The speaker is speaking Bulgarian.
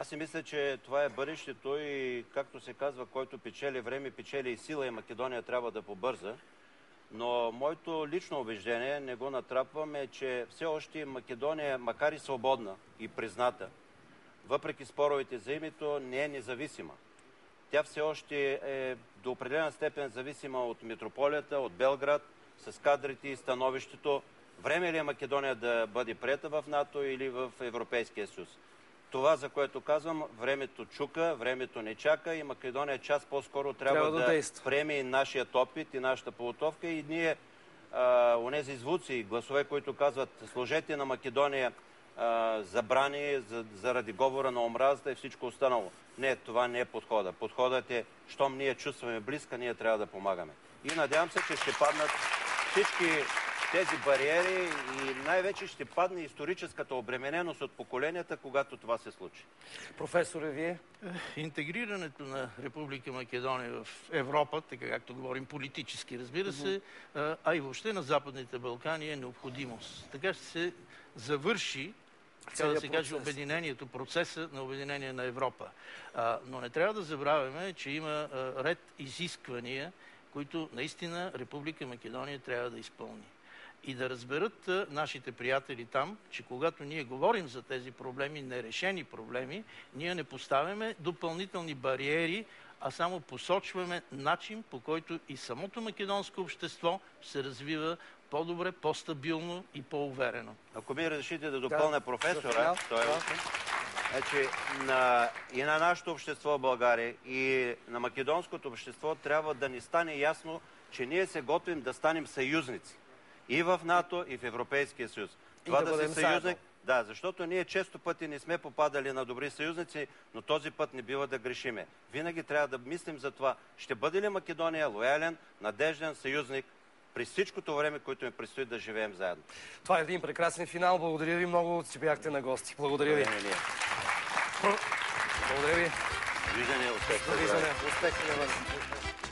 Аз си мисля, че това е бъдещето и, както се казва, който печели време, печели и сила, и Македония трябва да побърза. Но моето лично убеждение, не го натрапвам, е, че все още Македония, макар и свободна и призната, въпреки споровете за името, не е независима. Тя все още е до определена степен зависима от митрополията, от Белград, с кадрите и становището. Време ли е Македония да бъде приета в НАТО или в Европейския съюз? Това, за което казвам, времето чука, времето не чака и Македония час по-скоро трябва да приеме и нашият опит и нашата подготовка. И ние, онези звуци и гласове, които казват служете на Македония забрани заради говора на омразата и всичко останало. Не, това не е подхода. Подходът е, щом ние чувстваме близка, ние трябва да помагаме. И надявам се, че ще паднат всички тези бариери и най-вече ще падне историческата обремененост от поколенията, когато това се случи. Професоре, вие? Интегрирането на Република Македония в Европа, така както говорим политически, разбира се, а и въобще на Западните Балкани е необходимост. Така ще се завърши, така да се каже, обединението, процеса на обединение на Европа. Но не трябва да забравяме, че има ред изисквания, които наистина Република Македония трябва да изпълни. И да разберат нашите приятели там, че когато ние говорим за тези проблеми, нерешени проблеми, ние не поставяме допълнителни бариери, а само посочваме начин, по който и самото македонско общество се развива по-добре, по-стабилно и по-уверено. Ако ми разрешите да допълня професора, значи, и на нашето общество в България, и на македонското общество трябва да ни стане ясно, че ние се готвим да станем съюзници. И в НАТО, и в Европейския съюз. Това да се съюзник, да, защото ние често пъти не сме попадали на добри съюзници, но този път не бива да грешиме. Винаги трябва да мислим за това. Ще бъде ли Македония лоялен, надежден съюзник при всичкото време, което ни предстои да живеем заедно? Това е един прекрасен финал. Благодаря ви много, че бяхте на гости. Благодаря ви. Благодаря ви. Довиждане, успех. Довиждане. Успех.